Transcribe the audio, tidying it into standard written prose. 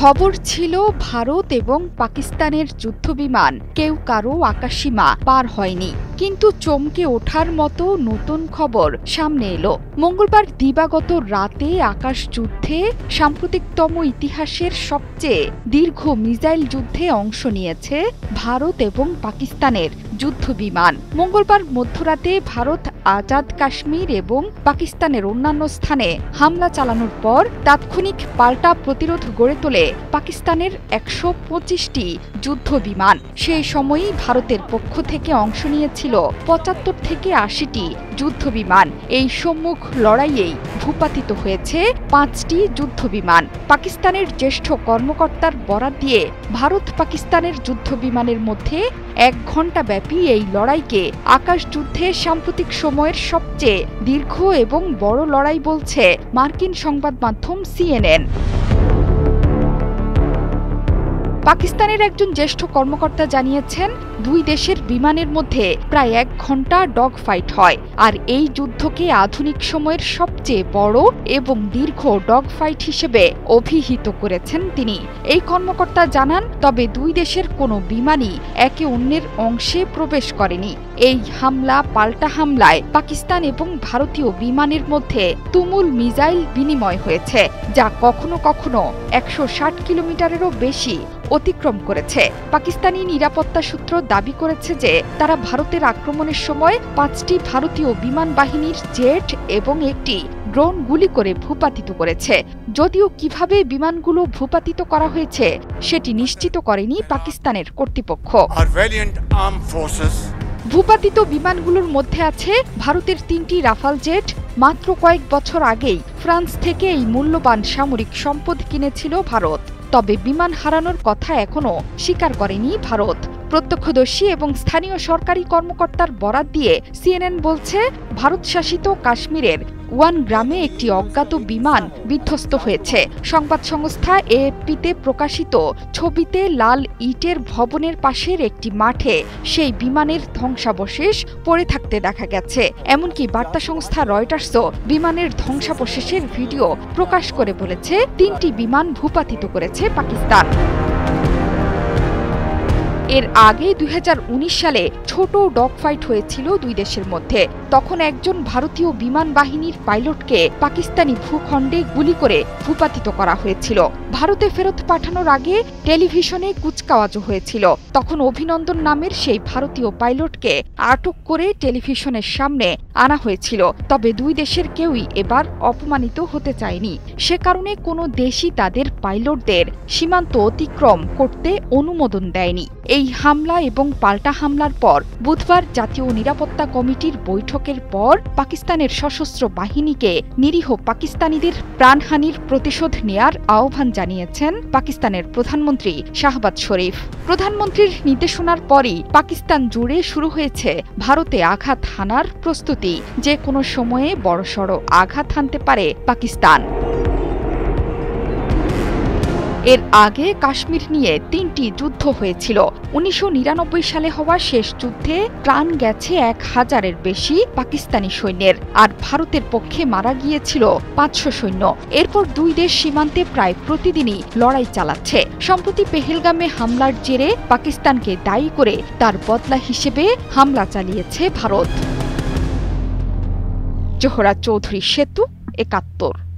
খবর ছিল ভারত এবং পাকিস্তানের যুদ্ধবিমান কেউ কারো আকাশসীমা পার হয়নি, কিন্তু চমকে ওঠার মতো নতুন খবর সামনে এলো। মঙ্গলবার দিবাগত রাতে আকাশ যুদ্ধে সাম্প্রতিকতম ইতিহাসের সবচেয়ে দীর্ঘ মিসাইল যুদ্ধে অংশ নিয়েছে ভারত এবং পাকিস্তানের যুদ্ধবিমান। মঙ্গলবার মধ্যরাতে ভারত আজাদ কাশ্মীর এবং পাকিস্তানের অন্যান্য স্থানে হামলা চালানোর পর তাৎক্ষণিক পাল্টা প্রতিরোধ গড়ে তোলে পাকিস্তানের ১২৫টি যুদ্ধবিমান। সেই সময়ই ভারতের পক্ষ থেকে অংশ নিয়েছিল ৭৫ থেকে ৮০টি যুদ্ধবিমান। এই সম্মুখ লড়াইয়েই ভূপাতিত হয়েছে ৫টি যুদ্ধবিমান। পাকিস্তানের জ্যেষ্ঠ কর্মকর্তার বরাত দিয়ে ভারত পাকিস্তানের যুদ্ধবিমানের মধ্যে ১ ঘণ্টা ব্যাপী এই লড়াইকে আকাশযুদ্ধে সাম্প্রতিক সময়ের সবচেয়ে দীর্ঘ এবং বড় লড়াই বলছে মার্কিন সংবাদ মাধ্যম CNN। পাকিস্তানের একজন জ্যেষ্ঠ কর্মকর্তা জানিয়েছেন, দুই দেশের বিমানের মধ্যে প্রায় ১ ঘণ্টা ডগ ফাইট হয়, আর এই যুদ্ধকে আধুনিক সময়ের সবচেয়ে বড় এবং দীর্ঘ ডগ ফাইট হিসেবে অভিহিত করেছেন তিনি। এই কর্মকর্তা জানান, তবে দুই দেশের কোনো বিমানই একে অন্যের অংশে প্রবেশ করেনি। এই হামলা পাল্টা হামলায় পাকিস্তান এবং ভারতীয় বিমানের মধ্যে তুমুল মিসাইল বিনিময় হয়েছে, যা কখনো কখনো ১৬০ কিলোমিটারেরও বেশি অতিক্রম করেছে। পাকিস্তানি নিরাপত্তা সূত্র দাবি করেছে যে তারা ভারতের আক্রমণের সময় ৫টি ভারতীয় বিমান বাহিনীর জেট এবং একটি ড্রোন গুলি করে ভূপাতিত করেছে। যদিও কিভাবে বিমানগুলো ভূপাতিত করা হয়েছে সেটি নিশ্চিত করেনি পাকিস্তানের কর্তৃপক্ষ। ভূপাতিত বিমানগুলোর মধ্যে আছে ভারতের ৩টি রাফাল জেট। মাত্র কয়েক বছর আগেই ফ্রান্স থেকে এই মূল্যবান সামরিক সম্পদ কিনেছিল ভারত। তবে বিমান হারানোর কথা এখনও স্বীকার করেনি ভারত। প্রত্যক্ষদর্শী এবং স্থানীয় সরকারি কর্মকর্তার বরাত দিয়ে CNN বলছে, ভারত শাসিত কাশ্মীরের ওয়ান গ্রামে একটি অজ্ঞাত বিমান বিধ্বস্ত হয়েছে। সংবাদ সংস্থা AFP-তে প্রকাশিত ছবিতে লাল ইটের ভবনের পাশের একটি মাঠে সেই বিমানের ধ্বংসাবশেষ পড়ে থাকতে দেখা গেছে। এমনকি বার্তা সংস্থা রয়টার্সও বিমানের ধ্বংসাবশেষের ভিডিও প্রকাশ করে বলেছে, ৩টি বিমান ভূপাতিত করেছে পাকিস্তান। এর আগে ২০১৯ সালে ছোট ডগ ফাইট হয়েছিল দুই দেশের মধ্যে। তখন একজন ভারতীয় বিমান বাহিনীর পাইলটকে পাকিস্তানি ভূখণ্ডে গুলি করে ভূপাতিত করা হয়েছিল। ভারতে ফেরত পাঠানোর আগে টেলিভিশনে কুচকাওয়াজও হয়েছিল। তখন অভিনন্দন নামের সেই ভারতীয় পাইলটকে আটক করে টেলিভিশনের সামনে আনা হয়েছিল। তবে দুই দেশের কেউই এবার অপমানিত হতে চায়নি। সে কারণে কোনো দেশই তাদের পাইলটদের সীমান্ত অতিক্রম করতে অনুমোদন দেয়নি। এই হামলা এবং পাল্টা হামলার পর বুধবার জাতীয় নিরাপত্তা কমিটির বৈঠকের পর পাকিস্তানের সশস্ত্র বাহিনীকে নিরীহ পাকিস্তানিদের প্রাণহানির প্রতিশোধ নেয়ার আহ্বান জানিয়েছেন পাকিস্তানের প্রধানমন্ত্রী শাহবাজ শরীফ। প্রধানমন্ত্রীর নির্দেশনার পরই পাকিস্তান জুড়ে শুরু হয়েছে ভারতে আঘাত হানার প্রস্তুতি। যে কোনো সময়ে বড়সড় আঘাত হানতে পারে পাকিস্তান। এর আগে কাশ্মীর নিয়ে ৩টি যুদ্ধ হয়েছিল। ১৯৯৯ সালে হওয়া শেষ যুদ্ধে প্রাণ গেছে ১,০০০-এর বেশি পাকিস্তানি সৈন্যের, আর ভারতের পক্ষে মারা গিয়েছিল ৫০০ সৈন্য। এরপর দুই দেশ সীমান্তে প্রায় প্রতিদিনই লড়াই চালাচ্ছে। সম্প্রতি পেহেলগামে হামলার জেরে পাকিস্তানকে দায়ী করে তার বদলা হিসেবে হামলা চালিয়েছে ভারত। জোহরা চৌধুরী সেতু, ৭১।